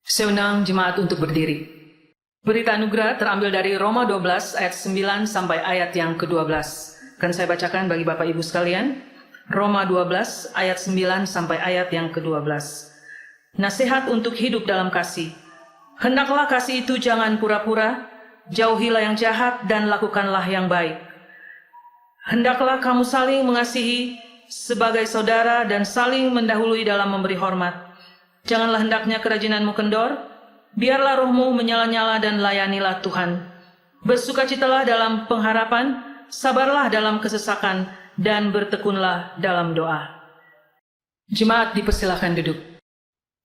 Saya undang jemaat untuk berdiri. Berita anugerah terambil dari Roma 12 ayat 9 sampai ayat yang ke-12. Akan saya bacakan bagi Bapak Ibu sekalian. Roma 12 ayat 9 sampai ayat yang ke-12. Nasihat untuk hidup dalam kasih. Hendaklah kasih itu jangan pura-pura, jauhilah yang jahat dan lakukanlah yang baik. Hendaklah kamu saling mengasihi sebagai saudara dan saling mendahului dalam memberi hormat. Janganlah hendaknya kerajinanmu kendor, biarlah rohmu menyala-nyala dan layanilah Tuhan. Bersukacitalah dalam pengharapan, sabarlah dalam kesesakan, dan bertekunlah dalam doa. Jemaat dipersilakan duduk.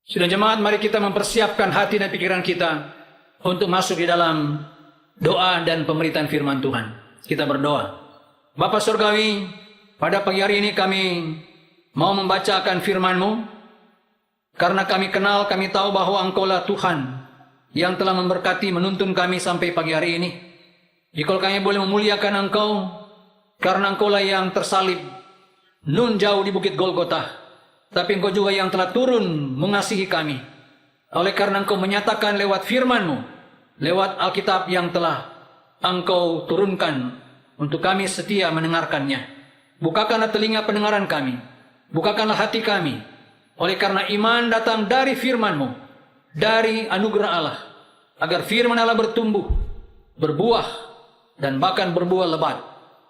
Sudah jemaat, mari kita mempersiapkan hati dan pikiran kita untuk masuk di dalam doa dan pemberitaan firman Tuhan. Kita berdoa. Bapa Surgawi, pada pagi hari ini kami mau membacakan firman-Mu. Karena kami kenal, kami tahu bahwa Engkaulah Tuhan yang telah memberkati, menuntun kami sampai pagi hari ini. Jika kami boleh memuliakan Engkau, karena Engkaulah yang tersalib, nun jauh di bukit Golgota, tapi Engkau juga yang telah turun mengasihi kami. Oleh karena Engkau menyatakan lewat firman-Mu, lewat Alkitab yang telah Engkau turunkan untuk kami setia mendengarkannya. Bukakanlah telinga pendengaran kami, bukakanlah hati kami. Oleh karena iman datang dari firman-Mu, dari anugerah Allah, agar firman Allah bertumbuh, berbuah, dan bahkan berbuah lebat.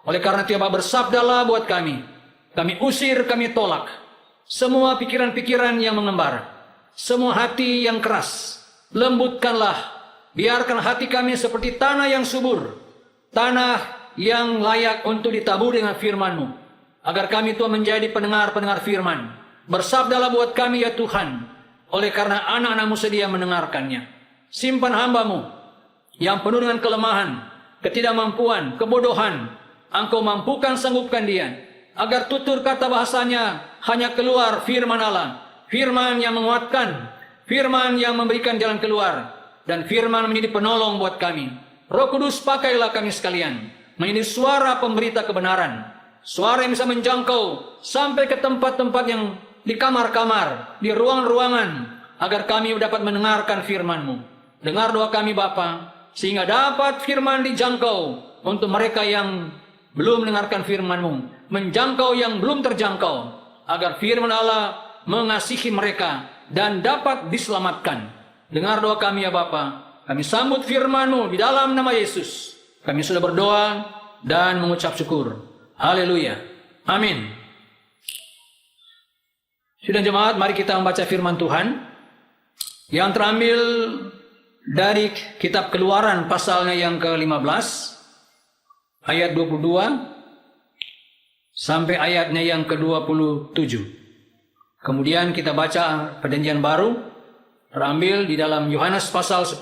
Oleh karena tiap bersabdalah buat kami usir, kami tolak semua pikiran-pikiran yang mengembar, semua hati yang keras. Lembutkanlah, biarkan hati kami seperti tanah yang subur, tanah yang layak untuk ditabur dengan firman-Mu, agar kami Tuhan menjadi pendengar-pendengar firman. Bersabdalah buat kami ya Tuhan, oleh karena anak-anak-Mu sedia mendengarkannya. Simpan hamba-Mu yang penuh dengan kelemahan, ketidakmampuan, kebodohan. Engkau mampukan, sanggupkan dia, agar tutur kata bahasanya hanya keluar firman Allah, firman yang menguatkan, firman yang memberikan jalan keluar, dan firman menjadi penolong buat kami. Roh Kudus, pakailah kami sekalian menjadi suara pemberita kebenaran, suara yang bisa menjangkau sampai ke tempat-tempat yang di kamar-kamar, di ruangan-ruangan, agar kami dapat mendengarkan firman-Mu. Dengar doa kami Bapa, sehingga dapat firman dijangkau untuk mereka yang belum mendengarkan firman-Mu, menjangkau yang belum terjangkau, agar firman Allah mengasihi mereka dan dapat diselamatkan. Dengar doa kami ya Bapa, kami sambut firman-Mu di dalam nama Yesus. Kami sudah berdoa dan mengucap syukur. Haleluya. Amin. Sudah jemaat, mari kita membaca firman Tuhan yang terambil dari kitab Keluaran pasalnya yang ke-15 ayat 22 sampai ayatnya yang ke-27. Kemudian kita baca Perjanjian Baru terambil di dalam Yohanes pasal 10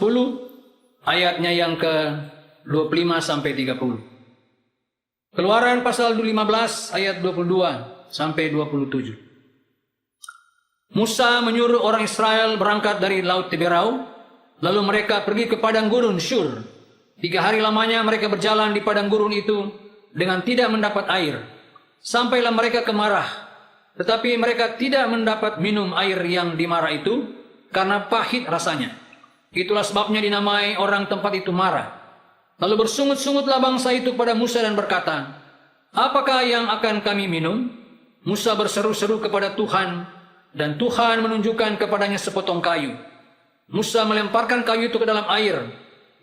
ayatnya yang ke-25 sampai 30. Keluaran pasal 15 ayat 22 sampai 27. Musa menyuruh orang Israel berangkat dari Laut Teberau, lalu mereka pergi ke padang gurun Shur. 3 hari lamanya mereka berjalan di padang gurun itu dengan tidak mendapat air. Sampailah mereka ke Marah, tetapi mereka tidak mendapat minum air yang di Marah itu karena pahit rasanya. Itulah sebabnya dinamai orang tempat itu Marah. Lalu bersungut-sungutlah bangsa itu pada Musa dan berkata, "Apakah yang akan kami minum?" Musa berseru-seru kepada Tuhan, dan Tuhan menunjukkan kepadanya sepotong kayu. Musa melemparkan kayu itu ke dalam air,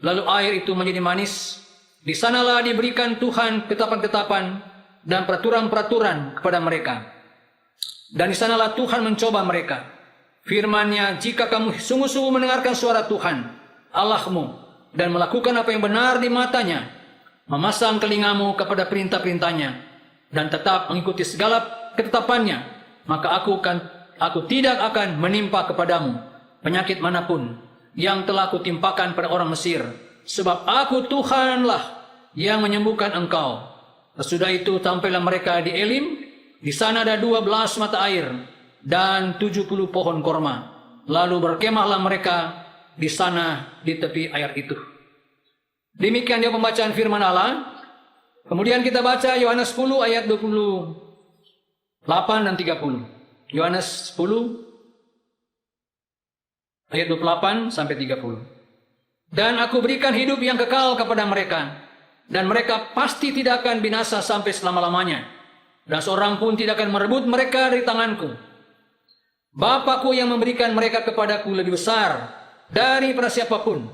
lalu air itu menjadi manis. Di sanalah diberikan Tuhan ketetapan-ketetapan dan peraturan-peraturan kepada mereka. Dan di sanalah Tuhan mencoba mereka. Firman-Nya, "Jika kamu sungguh-sungguh mendengarkan suara Tuhan Allah-mu dan melakukan apa yang benar di matanya, memasang telingamu kepada perintah-perintahnya, dan tetap mengikuti segala ketetapannya, maka aku tidak akan menimpa kepadamu penyakit manapun yang telah kutimpakan pada orang Mesir, sebab aku Tuhanlah yang menyembuhkan engkau." Sesudah itu sampailah mereka di Elim. Di sana ada 12 mata air dan 70 pohon korma. Lalu berkemahlah mereka di sana di tepi air itu. Demikian dia pembacaan firman Allah. Kemudian kita baca Yohanes 10 ayat 28 dan 30. Yohanes 10 Ayat 28 sampai 30. Dan aku berikan hidup yang kekal kepada mereka, dan mereka pasti tidak akan binasa sampai selama-lamanya, dan seorang pun tidak akan merebut mereka dari tanganku. Bapakku yang memberikan mereka kepadaku lebih besar daripada siapapun,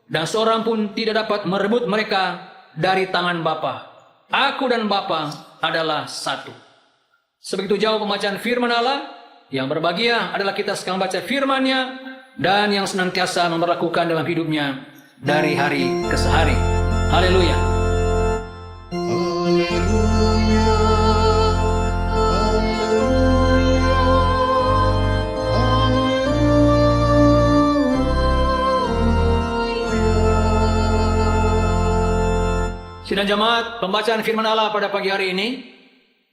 dan seorang pun tidak dapat merebut mereka dari tangan Bapa. Aku dan Bapa adalah satu. Sebegitu jauh pembacaan firman Allah. Yang berbahagia adalah kita sekarang baca firman-Nya dan yang senantiasa memperlakukan dalam hidupnya dari hari ke hari. Haleluya. Sidang jemaat, pembacaan firman Allah pada pagi hari ini,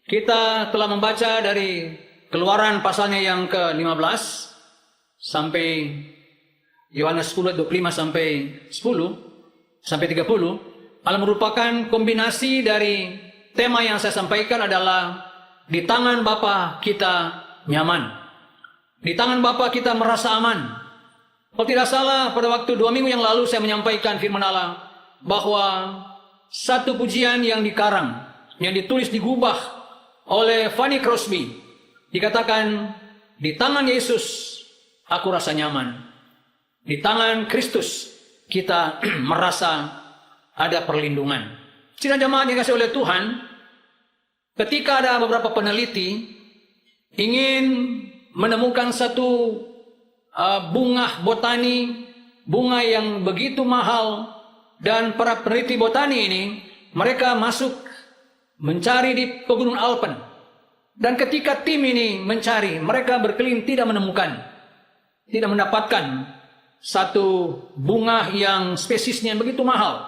kita telah membaca dari Keluaran pasalnya yang ke-15 sampai Yohanes 10 ayat 25 sampai 10 sampai 30 adalah merupakan kombinasi dari tema yang saya sampaikan adalah di tangan Bapa kita nyaman. Di tangan Bapa kita merasa aman. Kalau tidak salah, pada waktu 2 minggu yang lalu saya menyampaikan firman Allah bahwa satu pujian yang dikarang, yang ditulis digubah oleh Fanny Crosby, dikatakan, di tangan Yesus aku rasa nyaman. Di tangan Kristus kita merasa ada perlindungan. Sidang jemaat yang dikasihi oleh Tuhan, ketika ada beberapa peneliti ingin menemukan satu bunga botani, bunga yang begitu mahal, dan para peneliti botani ini, mereka masuk mencari di pegunungan Alpen. Dan ketika tim ini mencari, mereka berkeliling tidak menemukan, tidak mendapatkan satu bunga yang spesiesnya begitu mahal.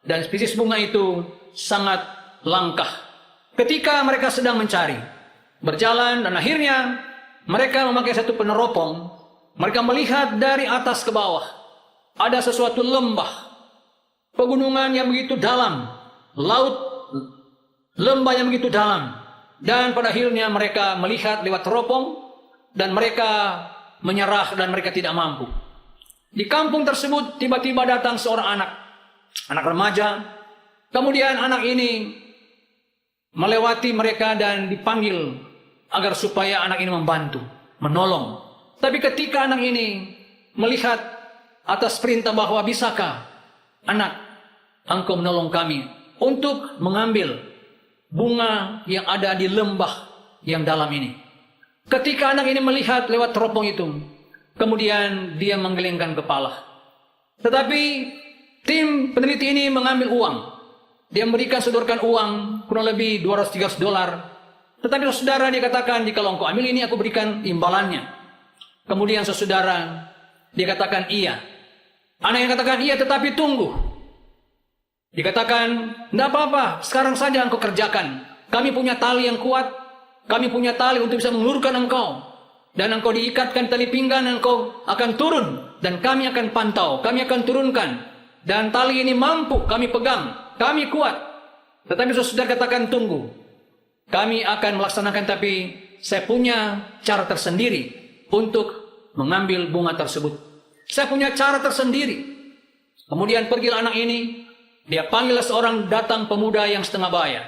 Dan spesies bunga itu sangat langka. Ketika mereka sedang mencari, berjalan, dan akhirnya mereka memakai satu peneropong. Mereka melihat dari atas ke bawah ada sesuatu lembah, pegunungan yang begitu dalam, laut, lembah yang begitu dalam. Dan pada akhirnya mereka melihat lewat teropong, dan mereka menyerah dan mereka tidak mampu. Di kampung tersebut tiba-tiba datang seorang anak remaja. Kemudian anak ini melewati mereka dan dipanggil agar supaya anak ini membantu, menolong. Tapi ketika anak ini melihat atas perintah bahwa, bisakah anak engkau menolong kami untuk mengambil bunga yang ada di lembah yang dalam ini. Ketika anak ini melihat lewat teropong itu, kemudian dia menggelengkan kepala. Tetapi tim peneliti ini mengambil uang. Dia memberikan, sodorkan uang kurang lebih $200-300. Tetapi saudara, dia katakan, jika engkau ambil ini aku berikan imbalannya. Kemudian saudara, dia katakan iya. Anak yang katakan iya, tetapi tunggu. Dikatakan, tidak apa-apa, sekarang saja engkau kerjakan. Kami punya tali yang kuat, kami punya tali untuk bisa mengulurkan engkau. Dan engkau diikatkan tali pinggang, engkau akan turun. Dan kami akan pantau, kami akan turunkan. Dan tali ini mampu kami pegang, kami kuat. Tetapi saudara katakan, tunggu. Kami akan melaksanakan, tapi saya punya cara tersendiri untuk mengambil bunga tersebut. Saya punya cara tersendiri. Kemudian pergilah anak ini. Dia panggil seorang datang pemuda yang setengah bayar.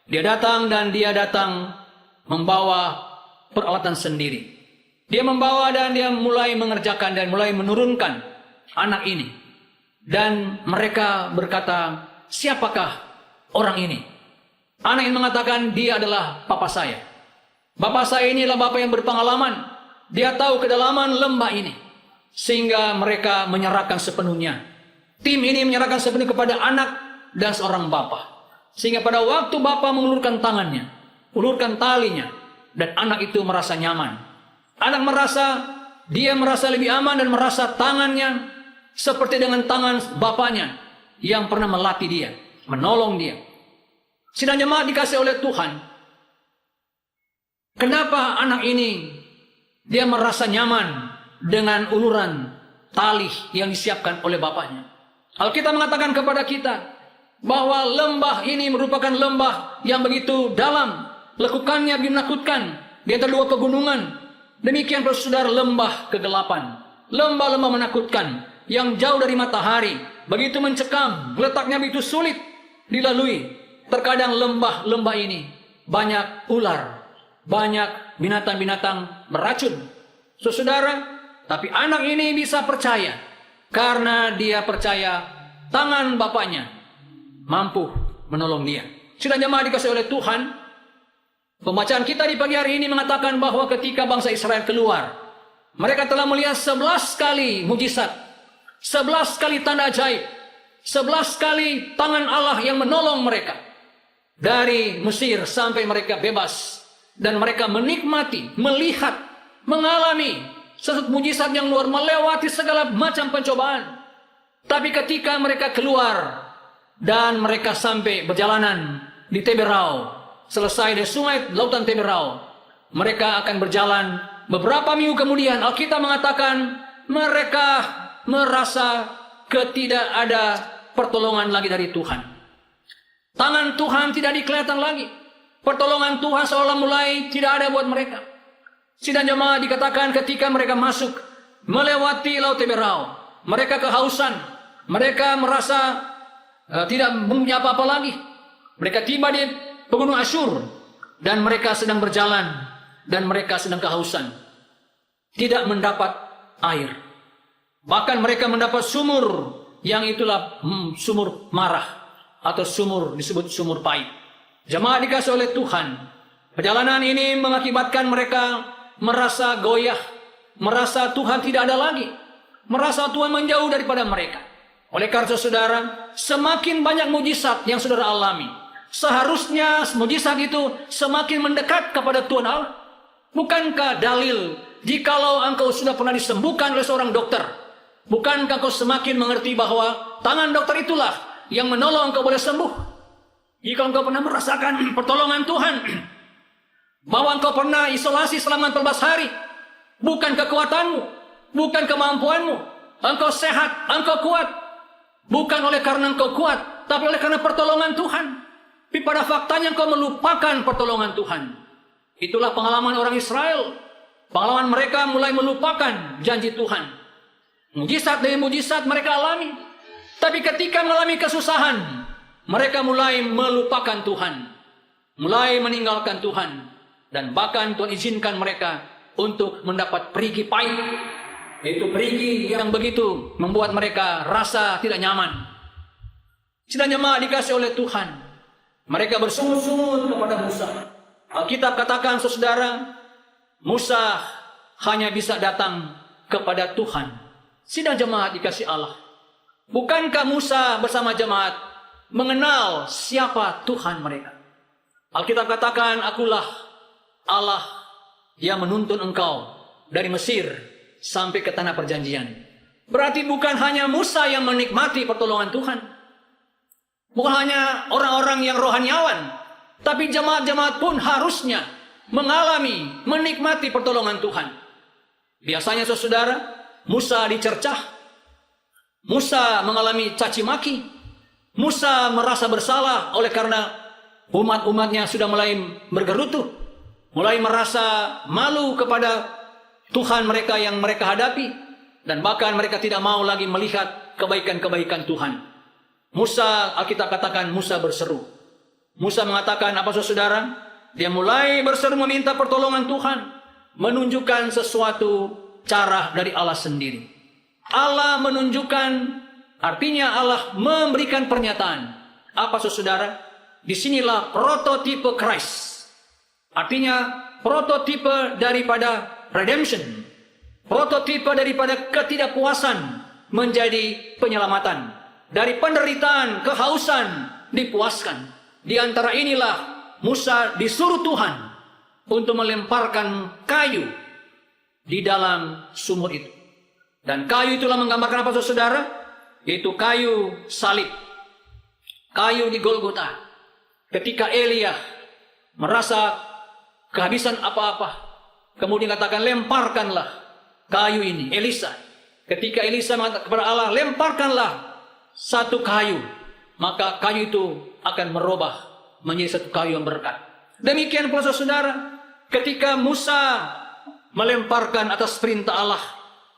Dia datang dan dia datang membawa peralatan sendiri. Dia membawa dan dia mulai mengerjakan dan mulai menurunkan anak ini. Dan mereka berkata, siapakah orang ini? Anak ini mengatakan, dia adalah papa saya. Bapak saya ini adalah bapak yang berpengalaman. Dia tahu kedalaman lembah ini. Sehingga mereka menyerahkan sepenuhnya. Tim ini menyerahkan sepenuhnya kepada anak dan seorang bapa. Sehingga pada waktu bapa mengulurkan tangannya, ulurkan talinya, dan anak itu merasa nyaman. Anak dia merasa lebih aman dan merasa tangannya seperti dengan tangan bapaknya yang pernah melatih dia, menolong dia. Sidang jemaat dikasih oleh Tuhan. Kenapa anak ini dia merasa nyaman dengan uluran tali yang disiapkan oleh bapaknya? Alkitab mengatakan kepada kita bahwa lembah ini merupakan lembah yang begitu dalam, lekukannya menakutkan di antara dua pegunungan. Demikian saudara, lembah kegelapan, lembah-lembah menakutkan yang jauh dari matahari, begitu mencekam, letaknya begitu sulit dilalui. Terkadang lembah-lembah ini banyak ular, banyak binatang-binatang beracun. Saudara, tapi anak ini bisa percaya karena dia percaya tangan bapaknya mampu menolong dia. Sudah jemaat dikasih oleh Tuhan, pembacaan kita di pagi hari ini mengatakan bahwa ketika bangsa Israel keluar, mereka telah melihat 11 kali mujizat, 11 kali tanda ajaib, 11 kali tangan Allah yang menolong mereka dari Mesir sampai mereka bebas. Dan mereka menikmati, melihat, mengalami sesuatu mujizat yang luar, melewati segala macam pencobaan. Tapi ketika mereka keluar dan mereka sampai berjalanan di Teberau, selesai dari sungai lautan Teberau, mereka akan berjalan beberapa minggu kemudian. Alkitab mengatakan mereka merasa tidak ada pertolongan lagi dari Tuhan. Tangan Tuhan tidak dikelihatan lagi. Pertolongan Tuhan seolah mulai tidak ada buat mereka. Sidang jemaat dikatakan ketika mereka masuk melewati laut Teberau, mereka kehausan, mereka merasa tidak punya apa-apa lagi. Mereka tiba di pegunung Asyur dan mereka sedang berjalan dan mereka sedang kehausan, tidak mendapat air. Bahkan mereka mendapat sumur yang itulah sumur marah atau sumur disebut sumur pahit. Jemaat dikasih oleh Tuhan, perjalanan ini mengakibatkan mereka merasa goyah, merasa Tuhan tidak ada lagi, merasa Tuhan menjauh daripada mereka. Oleh karena saudara, semakin banyak mujizat yang saudara alami, seharusnya mujizat itu semakin mendekat kepada Tuhan Allah. Bukankah dalil jikalau engkau sudah pernah disembuhkan oleh seorang dokter, bukankah kau semakin mengerti bahwa tangan dokter itulah yang menolong engkau boleh sembuh? Jika engkau pernah merasakan pertolongan Tuhan, bahwa engkau pernah isolasi selama 14 hari, bukan kekuatanmu, bukan kemampuanmu, engkau sehat, engkau kuat, bukan oleh karena engkau kuat, tapi oleh karena pertolongan Tuhan. Tapi pada faktanya engkau melupakan pertolongan Tuhan. Itulah pengalaman orang Israel. Pengalaman mereka mulai melupakan janji Tuhan. Mujizat demi mujizat mereka alami. Tapi ketika mengalami kesusahan, mereka mulai melupakan Tuhan, mulai meninggalkan Tuhan, dan bahkan Tuhan izinkan mereka untuk mendapat perigi pahit, yaitu perigi yang begitu membuat mereka rasa tidak nyaman. Sidang jemaat dikasih oleh Tuhan, mereka bersungut-sungut kepada Musa. Alkitab katakan saudara, Musa hanya bisa datang kepada Tuhan. Sidang jemaat dikasih Allah, bukankah Musa bersama jemaat mengenal siapa Tuhan mereka? Alkitab katakan, akulah Allah yang menuntun engkau dari Mesir sampai ke tanah perjanjian. Berarti bukan hanya Musa yang menikmati pertolongan Tuhan, bukan hanya orang-orang yang rohaniawan, tapi jemaat-jemaat pun harusnya mengalami, menikmati pertolongan Tuhan. Biasanya saudara, Musa dicercah, Musa mengalami caci maki, Musa merasa bersalah oleh karena umat-umatnya sudah mulai bergerutu, mulai merasa malu kepada Tuhan mereka yang mereka hadapi, dan bahkan mereka tidak mau lagi melihat kebaikan-kebaikan Tuhan. Musa, Alkitab katakan Musa berseru. Musa mengatakan apa saudara? Dia mulai berseru meminta pertolongan Tuhan, menunjukkan sesuatu cara dari Allah sendiri. Allah menunjukkan, artinya Allah memberikan pernyataan. Apa saudara? Disinilah prototipe Christ. Artinya prototipe daripada redemption. Prototipe daripada ketidakpuasan menjadi penyelamatan. Dari penderitaan, kehausan dipuaskan. Di antara inilah Musa disuruh Tuhan untuk melemparkan kayu di dalam sumur itu. Dan kayu itulah menggambarkan apa saudara? Itu kayu salib, kayu di Golgota. Ketika Elia merasa kehabisan apa-apa, kemudian katakan lemparkanlah kayu ini. Elisa, ketika Elisa mengatakan kepada Allah, lemparkanlah satu kayu, maka kayu itu akan merubah menjadi satu kayu yang berkat. Demikian pula saudara, ketika Musa melemparkan atas perintah Allah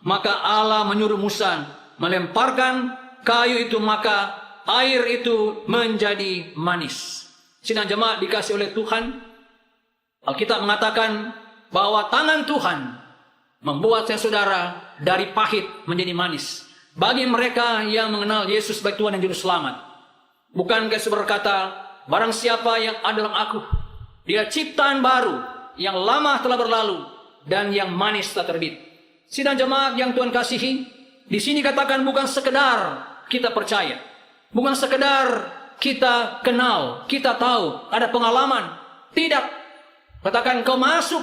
maka Allah menyuruh Musa melemparkan kayu itu, maka air itu menjadi manis. Sidang jemaat dikasih oleh Tuhan, Alkitab mengatakan bahwa tangan Tuhan membuat saudara dari pahit menjadi manis. Bagi mereka yang mengenal Yesus sebagai Tuhan dan Juru Selamat. Bukankah Yesus berkata, barang siapa yang ada dalam aku, dia ciptaan baru, yang lama telah berlalu, dan yang manis telah terbit. Sidang jemaat yang Tuhan kasihi, di sini katakan bukan sekedar kita percaya, bukan sekedar kita kenal, kita tahu, ada pengalaman. Tidak. Katakan kau masuk,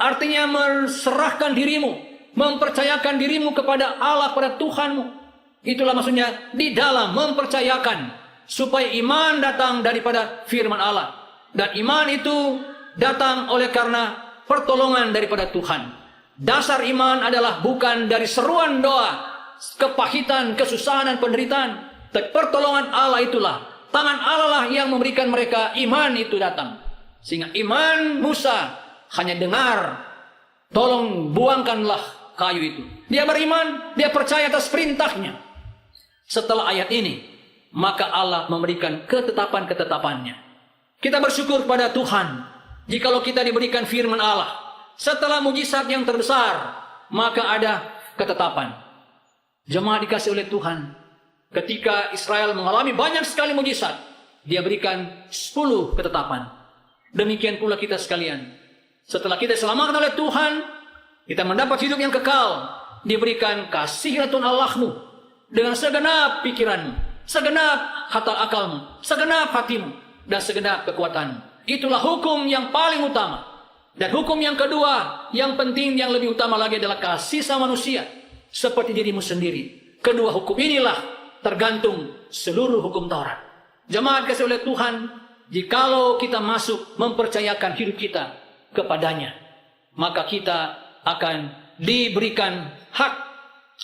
artinya menserahkan dirimu, mempercayakan dirimu kepada Allah, pada Tuhanmu. Itulah maksudnya di dalam mempercayakan, supaya iman datang daripada firman Allah. Dan iman itu datang oleh karena pertolongan daripada Tuhan. Dasar iman adalah bukan dari seruan doa, kepahitan, kesusahan dan penderitaan, tapi pertolongan Allah itulah. Tangan Allah lah yang memberikan mereka iman itu datang. Sehingga iman Musa hanya dengar, tolong buangkanlah kayu itu. Dia beriman, dia percaya atas perintahnya. Setelah ayat ini, maka Allah memberikan ketetapan-ketetapannya. Kita bersyukur pada Tuhan, jikalau kita diberikan firman Allah. Setelah mujizat yang terbesar, maka ada ketetapan. Jemaat dikasih oleh Tuhan, ketika Israel mengalami banyak sekali mujizat, dia berikan 10 ketetapan. Demikian pula kita sekalian. Setelah kita diselamatkan oleh Tuhan, kita mendapat hidup yang kekal, diberikan kasih Tuhan Allahmu dengan segenap pikiranmu, segenap akalmu, segenap hatimu, dan segenap kekuatanmu. Itulah hukum yang paling utama. Dan hukum yang kedua, yang penting, yang lebih utama lagi adalah kasih sama manusia seperti dirimu sendiri. Kedua hukum inilah tergantung seluruh hukum Taurat. Jemaat kasih oleh Tuhan, jikalau kita masuk mempercayakan hidup kita kepadanya, maka kita akan diberikan hak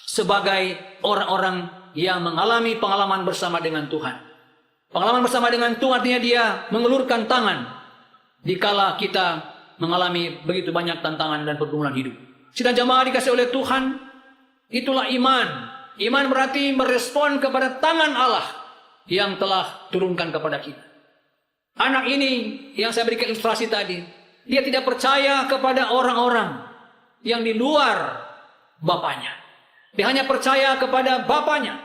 sebagai orang-orang yang mengalami pengalaman bersama dengan Tuhan. Pengalaman bersama dengan Tuhan artinya dia mengelurkan tangan dikala kita mengalami begitu banyak tantangan dan pergumulan hidup. Sidang jemaat dikasih oleh Tuhan, itulah iman. Iman berarti merespon kepada tangan Allah yang telah turunkan kepada kita. Anak ini yang saya berikan ilustrasi tadi, dia tidak percaya kepada orang-orang yang di luar bapaknya. Dia hanya percaya kepada bapaknya.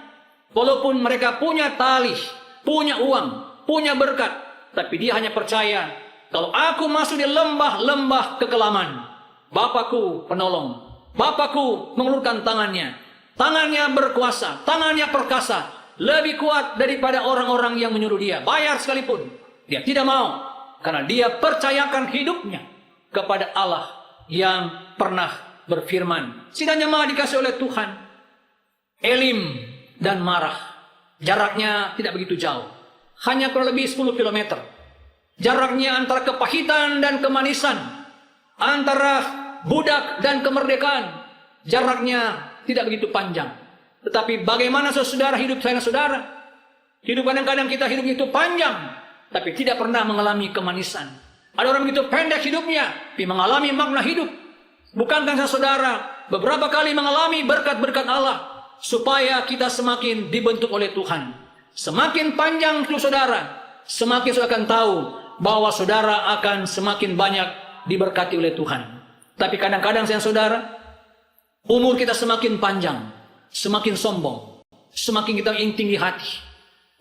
Walaupun mereka punya tali, punya uang, punya berkat, tapi dia hanya percaya, kalau aku masuk di lembah-lembah kekelaman, Bapakku penolong, Bapakku mengulurkan tangannya. Tangannya berkuasa, tangannya perkasa, lebih kuat daripada orang-orang yang menyuruh dia. Bayar sekalipun, dia tidak mau, karena dia percayakan hidupnya kepada Allah yang pernah berfirman. Sidang jemaat dikasih oleh Tuhan, Elim dan Marah, jaraknya tidak begitu jauh, hanya kurang lebih 10 km. Jaraknya antara kepahitan dan kemanisan, antara budak dan kemerdekaan, jaraknya tidak begitu panjang. Tetapi bagaimana saudara hidup saya saudara? Hidup kadang-kadang kita hidup itu panjang, tapi tidak pernah mengalami kemanisan. Ada orang begitu pendek hidupnya, tapi mengalami makna hidup. Bukankah saudara beberapa kali mengalami berkat-berkat Allah, supaya kita semakin dibentuk oleh Tuhan. Semakin panjang hidup saudara, semakin saudara akan tahu bahwa saudara akan semakin banyak diberkati oleh Tuhan. Tapi kadang-kadang saudara, umur kita semakin panjang, semakin sombong, semakin kita ingin tinggi hati.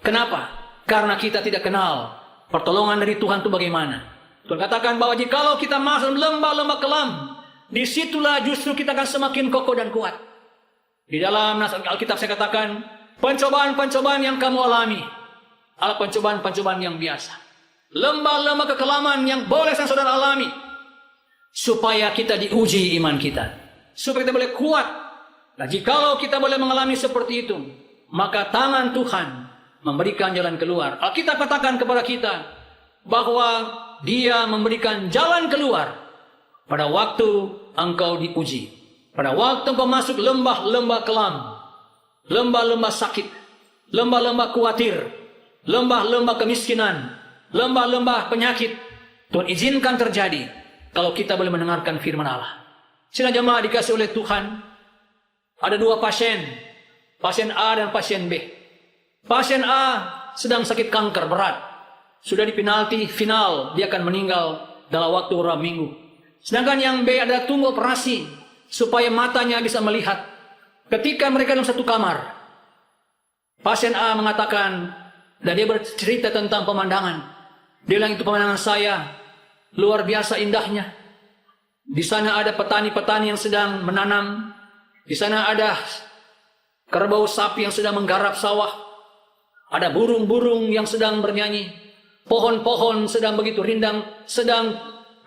Kenapa? Karena kita tidak kenal pertolongan dari Tuhan itu bagaimana. Tuhan katakan bahwa jikalau kita masuk lembah-lembah kelam, disitulah justru kita akan semakin kokoh dan kuat. Di dalam Alkitab saya katakan, pencobaan-pencobaan yang kamu alami adalah pencobaan-pencobaan yang biasa. Lembah-lembah kekelaman yang boleh saudara alami, supaya kita diuji iman kita, supaya kita boleh kuat. Nah, jikalau kita boleh mengalami seperti itu, maka tangan Tuhan memberikan jalan keluar. Alkitab katakan kepada kita bahwa Dia memberikan jalan keluar pada waktu engkau diuji, pada waktu engkau masuk lembah-lembah kelam, lembah-lembah sakit, lembah-lembah khawatir, lembah-lembah kemiskinan, lembah-lembah penyakit. Tuhan izinkan terjadi kalau kita boleh mendengarkan firman Allah. Sidang jemaat dikasih oleh Tuhan, ada dua pasien. Pasien A dan pasien B. Pasien A sedang sakit kanker berat. Sudah di penalti final, dia akan meninggal dalam waktu beberapa minggu. Sedangkan yang B adalah tunggu operasi supaya matanya bisa melihat. Ketika mereka dalam satu kamar, pasien A mengatakan, dan dia bercerita tentang pemandangan. Dia bilang, itu pemandangan saya, luar biasa indahnya. Di sana ada petani-petani yang sedang menanam. Di sana ada kerbau sapi yang sedang menggarap sawah. Ada burung-burung yang sedang bernyanyi. Pohon-pohon sedang begitu rindang, sedang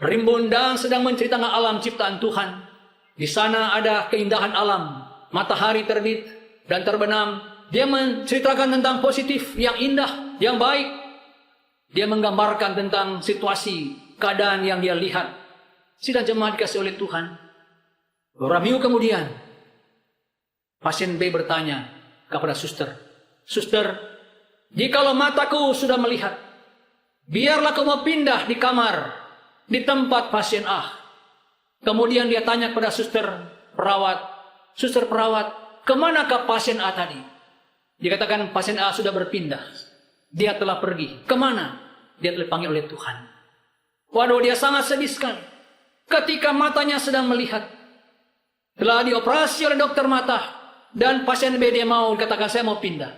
rimbun dan sedang menceritakan alam ciptaan Tuhan. Di sana ada keindahan alam. Matahari terbit dan terbenam. Dia menceritakan tentang positif, yang indah, yang baik. Dia menggambarkan tentang situasi, keadaan yang dia lihat. Sidang jemaat dikasih oleh Tuhan. Beberapa minggu kemudian, pasien B bertanya kepada suster, "Suster, jikalau mataku sudah melihat, biarlah kamu pindah di kamar, di tempat pasien A." Kemudian dia tanya kepada suster perawat, "Suster perawat, kemanakah pasien A tadi?" Dikatakan pasien A sudah berpindah. Dia telah pergi. Kemana? Dia telah dipanggil oleh Tuhan. Waduh, dia sangat sedih sekali. Ketika matanya sedang melihat, telah dioperasi oleh dokter mata, dan pasien B dia mau, dikatakan saya mau pindah.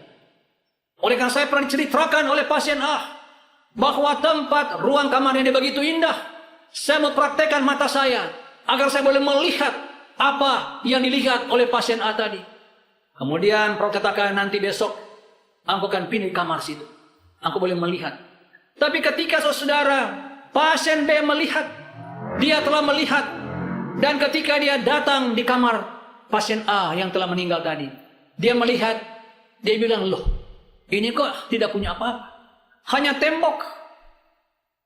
Oleh karena saya pernah diceritakan oleh pasien A, bahwa tempat ruang kamarnya dia begitu indah. Saya mau praktekkan mata saya, agar saya boleh melihat apa yang dilihat oleh pasien A tadi. Kemudian perawat katakan, nanti besok aku akan pindah di kamar situ. Aku boleh melihat. Tapi ketika saudara, pasien B melihat, dia telah melihat. Dan ketika dia datang di kamar pasien A yang telah meninggal tadi, dia melihat, dia bilang, "Loh, ini kok tidak punya apa-apa. Hanya tembok.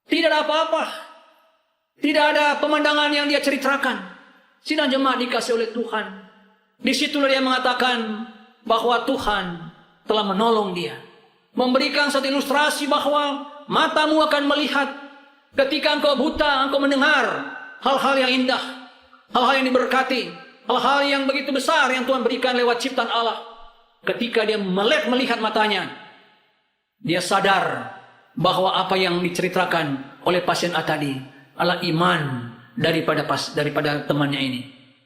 Tidak ada apa-apa. Tidak ada pemandangan yang dia ceritakan." Sidang jemaat dikasih oleh Tuhan. Disitulah dia mengatakan bahwa Tuhan telah menolong dia. Memberikan satu ilustrasi bahwa matamu akan melihat. Ketika engkau buta, engkau mendengar hal-hal yang indah. Hal-hal yang diberkati. Hal-hal yang begitu besar yang Tuhan berikan lewat ciptaan Allah. Ketika dia melihat matanya, dia sadar bahwa apa yang diceritakan oleh pasien A tadi adalah iman daripada temannya ini.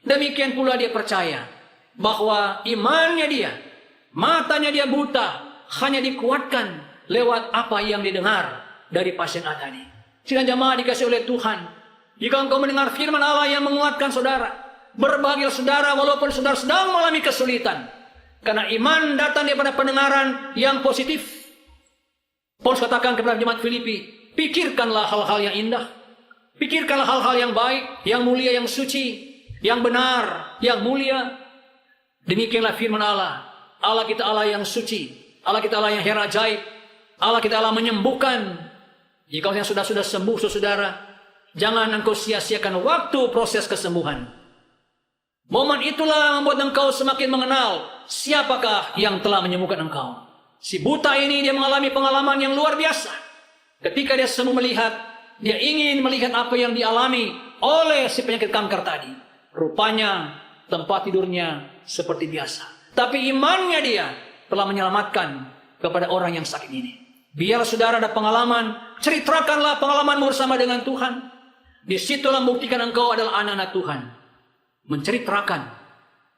Demikian pula dia percaya bahwa imannya dia, matanya dia buta, hanya dikuatkan lewat apa yang didengar dari pasien A tadi. Sidang jemaat dikasih oleh Tuhan, jika engkau mendengar firman Allah yang menguatkan saudara, berbahagia saudara walaupun saudara sedang mengalami kesulitan. Karena iman datang daripada pendengaran yang positif. Paulus katakan kepada jemaat Filipi, pikirkanlah hal-hal yang indah. Pikirkanlah hal-hal yang baik, yang mulia, yang suci, yang benar, yang mulia. Demikianlah firman Allah. Allah kita Allah yang suci. Allah kita Allah yang heran ajaib. Allah kita Allah menyembuhkan. Jika yang sudah sembuh, saudara, jangan engkau sia-siakan waktu proses kesembuhan. Momen itulah membuat engkau semakin mengenal siapakah yang telah menyembuhkan engkau. Si buta ini dia mengalami pengalaman yang luar biasa. Ketika dia sembuh melihat, dia ingin melihat apa yang dialami oleh si penyakit kanker tadi. Rupanya tempat tidurnya seperti biasa. Tapi imannya dia telah menyelamatkan kepada orang yang sakit ini. Biar saudara ada pengalaman, ceritakanlah pengalamanmu bersama dengan Tuhan. Di situlah membuktikan engkau adalah anak-anak Tuhan. Menceritakan.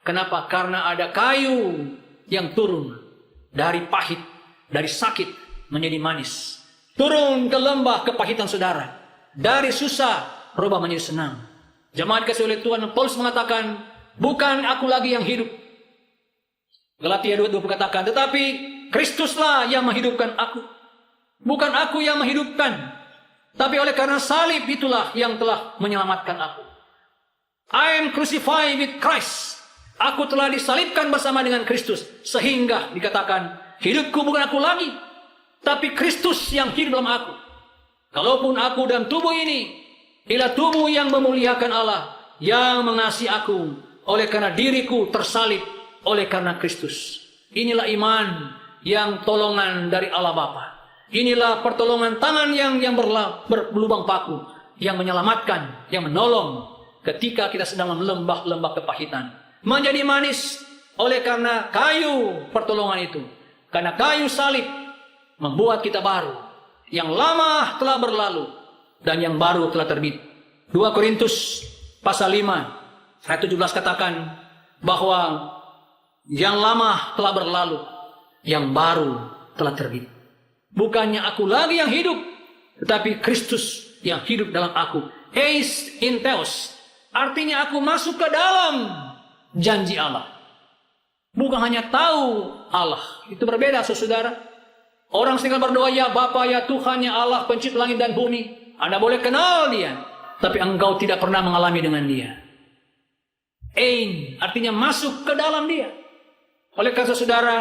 Kenapa? Karena ada kayu yang turun dari pahit, dari sakit menjadi manis. Turun ke lembah kepahitan saudara. Dari susah berubah menjadi senang. Jemaat kasih oleh Tuhan, Paulus mengatakan, bukan aku lagi yang hidup. Galatia 2:20 katakan, tetapi Kristuslah yang menghidupkan aku. Bukan aku yang menghidupkan, tapi oleh karena salib itulah yang telah menyelamatkan aku. I am crucified with Christ. Aku telah disalibkan bersama dengan Kristus. Sehingga dikatakan, hidupku bukan aku lagi, tapi Kristus yang hidup dalam aku. Kalaupun aku dalam tubuh ini, ialah tubuh yang memuliakan Allah, yang mengasihi aku, oleh karena diriku tersalib, oleh karena Kristus. Inilah iman yang tolongan dari Allah Bapa. Inilah pertolongan tangan yang berlubang paku, yang menyelamatkan, yang menolong. ketika kita sedang lembah-lembah kepahitan. Menjadi manis oleh karena kayu pertolongan itu. Karena kayu salib membuat kita baru. Yang lama telah berlalu dan yang baru telah terbit. 2 Korintus pasal 5 ayat 17 katakan bahwa yang lama telah berlalu, yang baru telah terbit. Bukannya aku lagi yang hidup, tetapi Kristus yang hidup dalam aku. Eis in theos, artinya aku masuk ke dalam janji Allah. Bukan hanya tahu Allah, itu berbeda saudara. Orang tinggal berdoa, ya Bapa, ya Tuhan, ya Allah pencipta langit dan bumi. Anda boleh kenal dia, tapi engkau tidak pernah mengalami dengan dia. Ein artinya masuk ke dalam dia. Oleh karena saudara,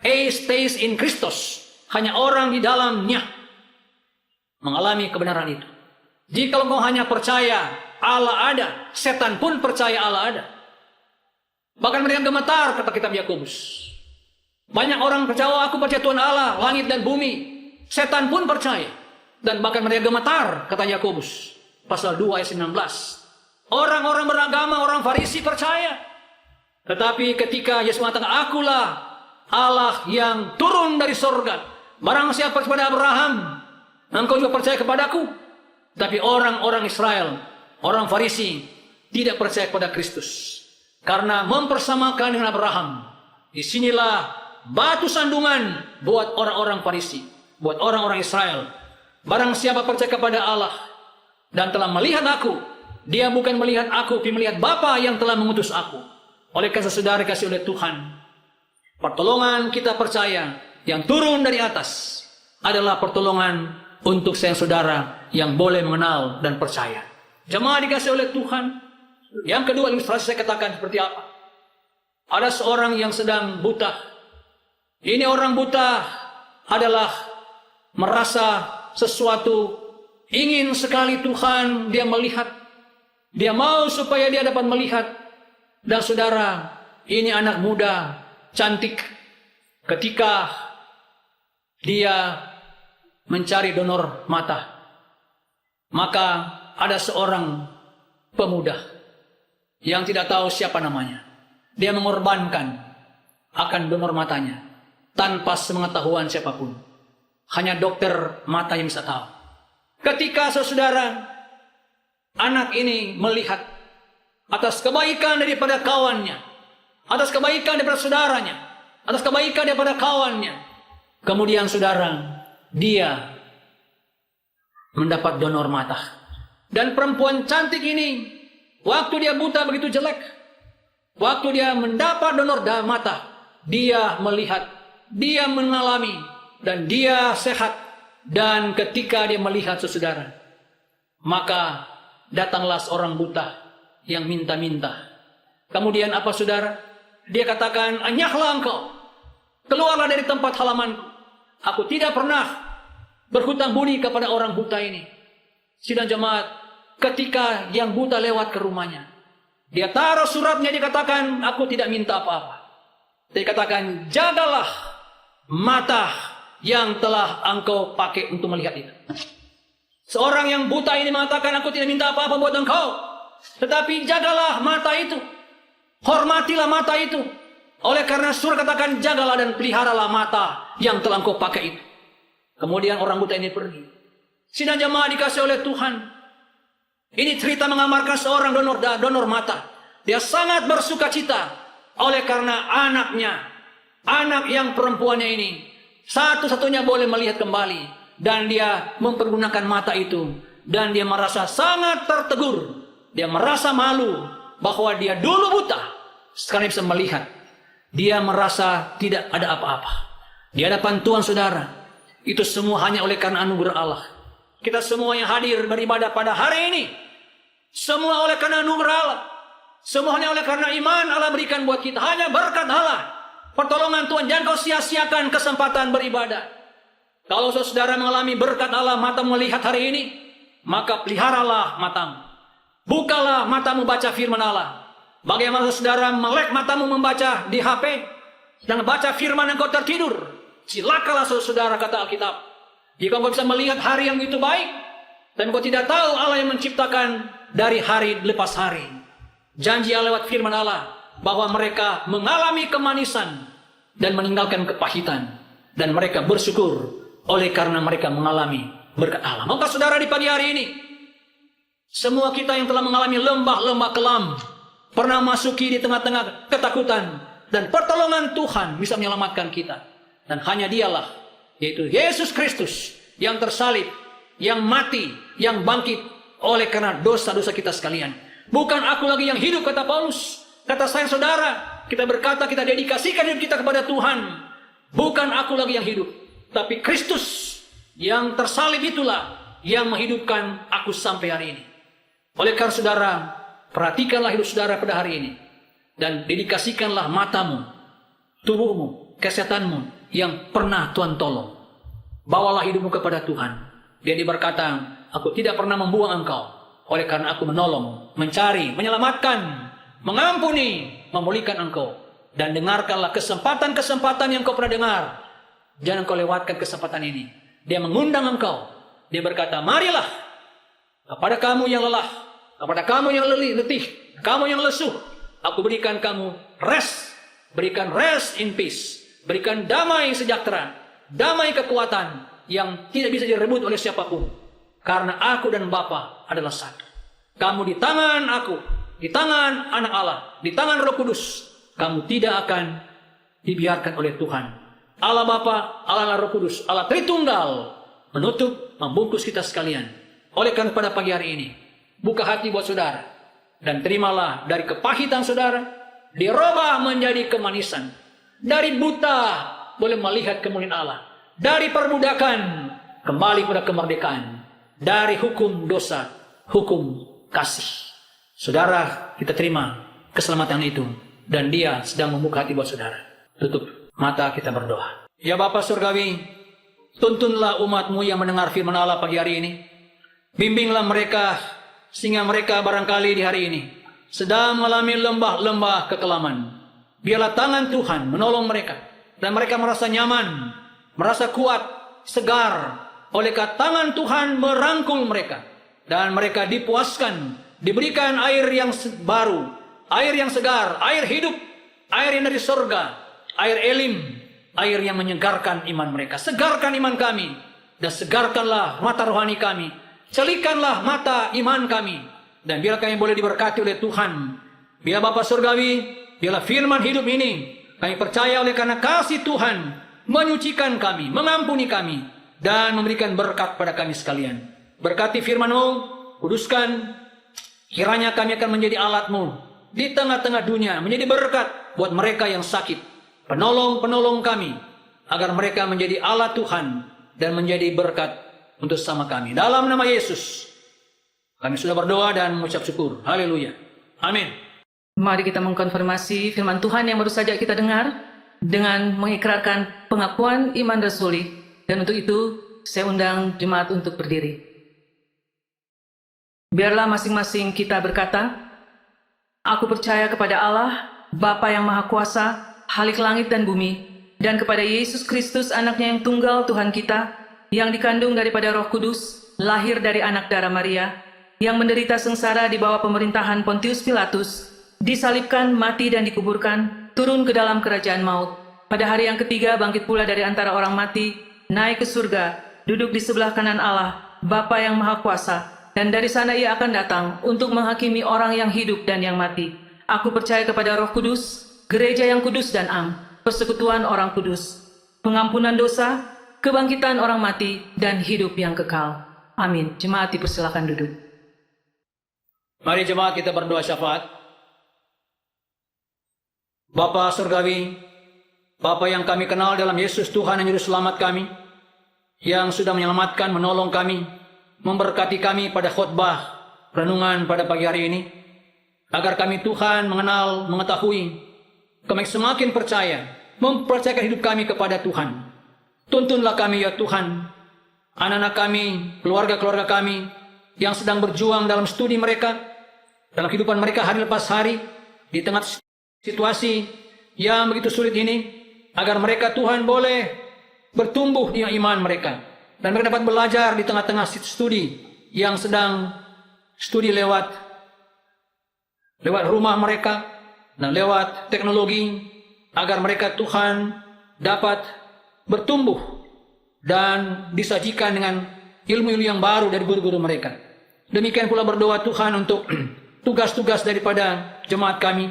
eis theis in Christos, hanya orang di dalamnya mengalami kebenaran itu. Jika engkau hanya percaya Allah ada, setan pun percaya Allah ada. Bahkan mereka gemetar, kata kitab Yakobus. Banyak orang percaya, aku percaya Tuhan Allah, langit dan bumi. Setan pun percaya. Dan bahkan mereka gemetar, kata Yakobus. Pasal 2 ayat 19. Orang-orang beragama, orang Farisi percaya. Tetapi ketika Yesus mengatakan, akulah Allah yang turun dari sorga. Barang siapa kepada Abraham, engkau juga percaya kepadaku. Tapi orang-orang Israel, orang Farisi, tidak percaya kepada Kristus. Karena mempersamakan dengan Abraham. Disinilah batu sandungan buat orang-orang Farisi, buat orang-orang Israel. Barang siapa percaya kepada Allah dan telah melihat aku, dia bukan melihat aku, tapi melihat Bapa yang telah mengutus aku. Oleh karena saudara kasih oleh Tuhan, pertolongan kita percaya yang turun dari atas adalah pertolongan untuk saya saudara yang boleh mengenal dan percaya. Jemaah dikasih oleh Tuhan. Yang kedua, ilustrasi saya katakan seperti apa? Ada seorang yang sedang buta. Ini orang buta adalah merasa sesuatu, ingin sekali Tuhan dia melihat. Dia mau supaya dia dapat melihat. Dan saudara, ini anak muda, cantik. Ketika dia mencari donor mata, maka ada seorang pemuda yang tidak tahu siapa namanya. Dia mengorbankan akan donor matanya tanpa sepengetahuan siapapun. Hanya dokter mata yang bisa tahu. Ketika saudara, anak ini melihat atas kebaikan daripada kawannya, atas kebaikan daripada saudaranya, atas kebaikan daripada kawannya, kemudian saudara, dia mendapat donor mata. Dan perempuan cantik ini, waktu dia buta begitu jelek, waktu dia mendapat donor mata, dia melihat, dia mengalami, dan dia sehat. Dan ketika dia melihat saudara, maka datanglah seorang buta yang minta-minta. Kemudian apa saudara? Dia katakan, anyahlah engkau, keluarlah dari tempat halamanku. Aku tidak pernah berhutang budi kepada orang buta ini. Sidang jemaat, ketika yang buta lewat ke rumahnya, dia taruh suratnya, dikatakan, aku tidak minta apa-apa. Dia katakan, jagalah mata yang telah engkau pakai untuk melihat itu. Seorang yang buta ini mengatakan, aku tidak minta apa-apa buat engkau, tetapi jagalah mata itu, hormatilah mata itu. Oleh karena surat katakan, jagalah dan peliharalah mata yang telah engkau pakai itu. Kemudian orang buta ini pergi. Sidang jemaah dikasih oleh Tuhan, ini cerita menggambarkan seorang donor mata. Dia sangat bersuka cita oleh karena anaknya, anak yang perempuannya ini satu-satunya boleh melihat kembali, dan dia mempergunakan mata itu, dan dia merasa sangat tertegur. Dia merasa malu bahwa dia dulu buta, sekarang bisa melihat. Dia merasa tidak ada apa-apa di hadapan Tuhan saudara. Itu semua hanya oleh karena anugerah Allah. Kita semua yang hadir beribadah pada hari ini, semua oleh karena anugerah Allah. Semuanya oleh karena iman Allah berikan buat kita. Hanya berkat Allah, pertolongan Tuhan. Jangan kau sia-siakan kesempatan beribadah. Kalau saudara mengalami berkat Allah, mata melihat hari ini, maka peliharalah matamu. Bukalah matamu baca firman Allah. Bagaimana saudara melek matamu membaca di HP, dan baca firman yang kau tertidur, cilakalah saudara, kata Alkitab. Jika kau bisa melihat hari yang itu baik, dan kau tidak tahu Allah yang menciptakan dari hari lepas hari. Janji Allah lewat firman Allah bahwa mereka mengalami kemanisan dan meninggalkan kepahitan. Dan mereka bersyukur oleh karena mereka mengalami berkat Allah. Maka saudara, di pagi hari ini, semua kita yang telah mengalami lembah-lembah kelam, pernah masuki di tengah-tengah ketakutan, dan pertolongan Tuhan bisa menyelamatkan kita. Dan hanya dialah, yaitu Yesus Kristus, yang tersalib, yang mati, yang bangkit oleh karena dosa-dosa kita sekalian. Bukan aku lagi yang hidup, kata Paulus. Kata saya, saudara, kita berkata, kita dedikasikan hidup kita kepada Tuhan. Bukan aku lagi yang hidup, tapi Kristus yang tersalib itulah yang menghidupkan aku sampai hari ini. Oleh karena saudara, perhatikanlah hidup saudara pada hari ini. Dan dedikasikanlah matamu, tubuhmu, kesehatanmu yang pernah Tuhan tolong. Bawalah hidupmu kepada Tuhan. Dia berkata, aku tidak pernah membuang engkau. Oleh karena aku menolong, mencari, menyelamatkan, mengampuni, memulihkan engkau. Dan dengarkanlah kesempatan-kesempatan yang kau pernah dengar. Jangan kau lewatkan kesempatan ini. Dia mengundang engkau. Dia berkata, marilah kepada kamu yang lelah, kepada kamu yang letih, kamu yang lesuh, aku berikan kamu rest. Berikan rest in peace. Berikan damai sejahtera, damai kekuatan yang tidak bisa direbut oleh siapapun. Karena aku dan Bapa adalah satu. Kamu di tangan aku, di tangan anak Allah, di tangan Roh Kudus. Kamu tidak akan dibiarkan oleh Tuhan. Allah Bapa, Allah Roh Kudus, Allah Tritunggal menutup, membungkus kita sekalian. Oleh karena pada pagi hari ini, buka hati buat saudara. Dan terimalah dari kepahitan saudara, dirubah menjadi kemanisan. Dari buta, boleh melihat kemuliaan Allah. Dari perbudakan, kembali pada kemerdekaan. Dari hukum dosa, hukum kasih. Saudara, kita terima keselamatan itu. Dan dia sedang membuka hati buat saudara. Tutup mata, kita berdoa. Ya Bapa Surgawi, tuntunlah umat-Mu yang mendengar firman Allah pagi hari ini. Bimbinglah mereka, sehingga mereka barangkali di hari ini sedang mengalami lembah-lembah kekelaman. Biarlah tangan Tuhan menolong mereka. Dan mereka merasa nyaman, merasa kuat, segar. Oleh karena tangan Tuhan merangkul mereka. Dan mereka dipuaskan, diberikan air yang baru, air yang segar, air hidup, air yang dari surga, air elim, air yang menyegarkan iman mereka. Segarkan iman kami, dan segarkanlah mata rohani kami. Celikanlah mata iman kami, dan biarlah kami boleh diberkati oleh Tuhan. Biar Bapa Surgawi, biarlah firman hidup ini, kami percaya oleh karena kasih Tuhan, menyucikan kami, mengampuni kami, dan memberikan berkat pada kami sekalian. Berkati firman-Mu, kuduskan, kiranya kami akan menjadi alat-Mu di tengah-tengah dunia, menjadi berkat buat mereka yang sakit, penolong-penolong kami, agar mereka menjadi alat Tuhan dan menjadi berkat untuk sama kami. Dalam nama Yesus, kami sudah berdoa dan mengucap syukur. Haleluya. Amin. Mari kita mengkonfirmasi firman Tuhan yang baru saja kita dengar dengan mengikrarkan pengakuan iman rasuli. Dan untuk itu, saya undang jemaat untuk berdiri. Biarlah masing-masing kita berkata, aku percaya kepada Allah, Bapa yang Maha Kuasa, Khalik langit dan bumi, dan kepada Yesus Kristus, anaknya yang tunggal Tuhan kita, yang dikandung daripada Roh Kudus, lahir dari anak darah Maria, yang menderita sengsara di bawah pemerintahan Pontius Pilatus, disalibkan, mati dan dikuburkan, turun ke dalam kerajaan maut. Pada hari yang ketiga bangkit pula dari antara orang mati, naik ke surga, duduk di sebelah kanan Allah, Bapa yang Maha Kuasa, dan dari sana ia akan datang untuk menghakimi orang yang hidup dan yang mati. Aku percaya kepada Roh Kudus, gereja yang kudus dan am, persekutuan orang kudus, pengampunan dosa, kebangkitan orang mati, dan hidup yang kekal. Amin. Jemaat dipersilakan duduk. Mari jemaat kita berdoa syafaat. Bapa Surgawi, Bapa yang kami kenal dalam Yesus Tuhan yang Juru Selamat kami, yang sudah menyelamatkan, menolong kami, memberkati kami pada khotbah renungan pada pagi hari ini, agar kami Tuhan mengenal, mengetahui, kami semakin percaya, mempercayakan hidup kami kepada Tuhan. Tuntunlah kami ya Tuhan, anak-anak kami, keluarga-keluarga kami, yang sedang berjuang dalam studi mereka, dalam kehidupan mereka hari lepas hari, di tengah situasi yang begitu sulit ini, agar mereka Tuhan boleh bertumbuh di iman mereka, dan mereka dapat belajar di tengah-tengah studi yang sedang studi lewat lewat rumah mereka, dan lewat teknologi, agar mereka Tuhan dapat bertumbuh dan disajikan dengan ilmu-ilmu yang baru dari guru-guru mereka. Demikian pula berdoa Tuhan untuk tugas-tugas daripada jemaat kami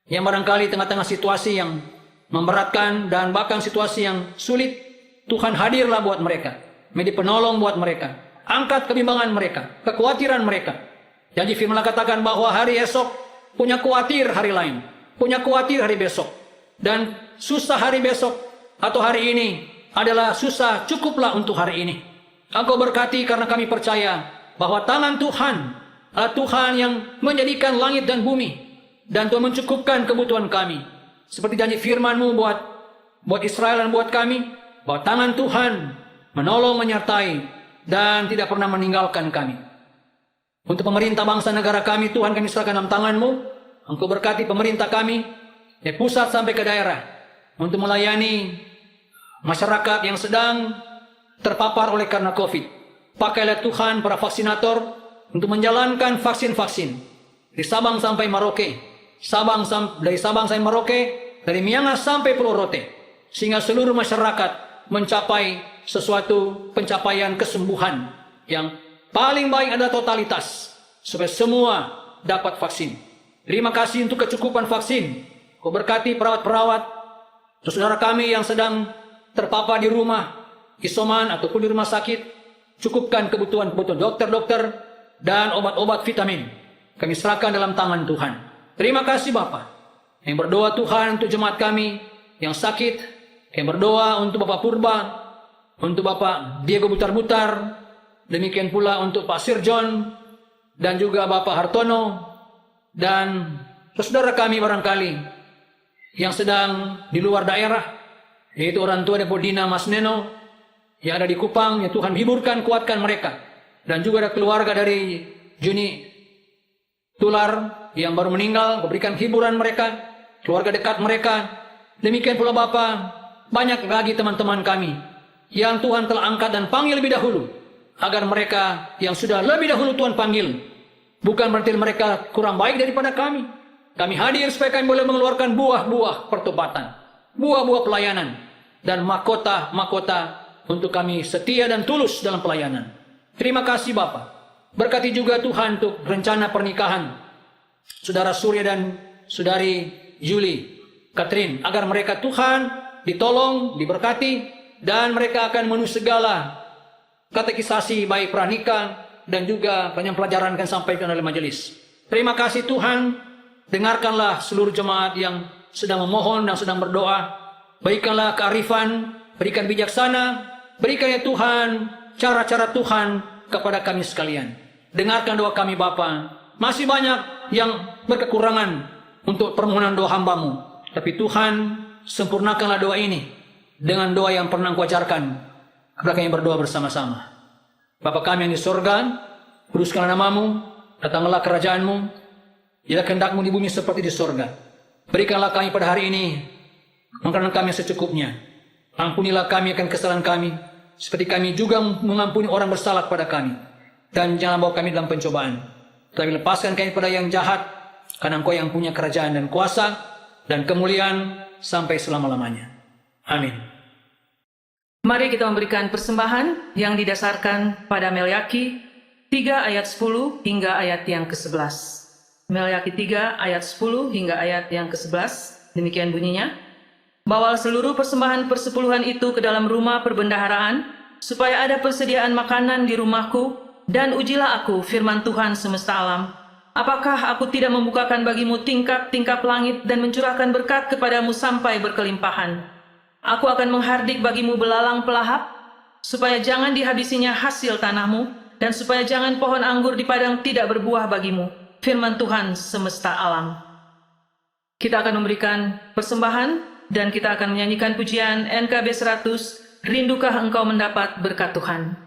yang barangkali tengah-tengah situasi yang memberatkan dan bahkan situasi yang sulit. Tuhan hadirlah buat mereka, menjadi penolong buat mereka. Angkat kebimbangan mereka, kekhawatiran mereka. Janji firman katakan bahwa hari esok punya khawatir hari lain, punya khawatir hari besok. Dan susah hari besok atau hari ini adalah susah cukuplah untuk hari ini. Engkau berkati karena kami percaya bahwa tangan Tuhan adalah Tuhan yang menjadikan langit dan bumi, dan Tuhan mencukupkan kebutuhan kami. Seperti janji firman-Mu buat Israel dan buat kami, bahwa tangan Tuhan menolong, menyertai, dan tidak pernah meninggalkan kami. Untuk pemerintah bangsa negara kami, Tuhan kami serahkan dalam tangan-Mu. Engkau berkati pemerintah kami, dari pusat sampai ke daerah, untuk melayani masyarakat yang sedang terpapar oleh karena COVID. Pakailah Tuhan para vaksinator untuk menjalankan vaksin-vaksin dari Sabang sampai Merauke, dari Sabang sampai Merauke, dari Miangas sampai Pulau Rote, sehingga seluruh masyarakat mencapai sesuatu pencapaian kesembuhan yang paling baik adalah totalitas, supaya semua dapat vaksin. Terima kasih untuk kecukupan vaksin. Kau berkati perawat-perawat, saudara kami yang sedang terpapar di rumah isoman ataupun di rumah sakit. Cukupkan kebutuhan-kebutuhan dokter-dokter dan obat-obat vitamin. Kami serahkan dalam tangan Tuhan. Terima kasih Bapa. Yang berdoa Tuhan untuk jemaat kami yang sakit. Yang berdoa untuk Bapak Purba, untuk Bapak Diego Butar-Butar, demikian pula untuk Pak Sirjon, dan juga Bapak Hartono, dan saudara kami barangkali yang sedang di luar daerah, yaitu orang tua Depo Dina Mas Neno, yang ada di Kupang. Ya Tuhan, hiburkan, kuatkan mereka. Dan juga ada keluarga dari Juni Tular yang baru meninggal, berikan hiburan mereka, keluarga dekat mereka. Demikian pula Bapa, banyak lagi teman-teman kami yang Tuhan telah angkat dan panggil lebih dahulu, agar mereka yang sudah lebih dahulu Tuhan panggil, bukan berarti mereka kurang baik daripada kami. Kami hadir supaya kami boleh mengeluarkan buah-buah pertobatan, buah-buah pelayanan, dan mahkota-mahkota untuk kami setia dan tulus dalam pelayanan. Terima kasih Bapa. Berkati juga Tuhan untuk rencana pernikahan Saudara Surya dan Saudari Yuli Katrin, agar mereka Tuhan ditolong, diberkati, dan mereka akan memenuhi segala katekisasi baik pranikah dan juga banyak pelajaran akan sampaikan oleh majelis. Terima kasih Tuhan. Dengarkanlah seluruh jemaat yang sedang memohon dan sedang berdoa. Berikanlah kearifan, berikan bijaksana, berikan ya Tuhan cara-cara Tuhan kepada kami sekalian. Dengarkan doa kami Bapa. Masih banyak yang berkekurangan untuk permohonan doa hamba-Mu, tapi Tuhan, sempurnakanlah doa ini dengan doa yang pernah Kau ajarkan kepada kami berdoa bersama-sama. Bapa kami yang di sorga, kuduskanlah nama-Mu, datanglah kerajaan-Mu, jadilah kehendak-Mu di bumi seperti di sorga. Berikanlah kami pada hari ini makanan kami secukupnya. Ampunilah kami akan kesalahan kami, seperti kami juga mengampuni orang bersalah kepada kami. Dan jangan bawa kami dalam pencobaan, tetapi lepaskan kami pada yang jahat, karena Engkau yang punya kerajaan dan kuasa dan kemuliaan sampai selama-lamanya. Amin. Mari kita memberikan persembahan yang didasarkan pada Melyaki 3 ayat 10 hingga ayat yang ke-11. Melyaki 3 ayat 10 hingga ayat yang ke-11. Demikian bunyinya. Bawalah seluruh persembahan persepuluhan itu ke dalam rumah perbendaharaan, supaya ada persediaan makanan di rumahku, dan ujilah aku, firman Tuhan semesta alam. Apakah aku tidak membukakan bagimu tingkap-tingkap langit dan mencurahkan berkat kepadamu sampai berkelimpahan? Aku akan menghardik bagimu belalang pelahap, supaya jangan dihabisinya hasil tanahmu, dan supaya jangan pohon anggur di padang tidak berbuah bagimu, firman Tuhan semesta alam. Kita akan memberikan persembahan, dan kita akan menyanyikan pujian NKB 100, Rindukah Engkau Mendapat Berkat Tuhan.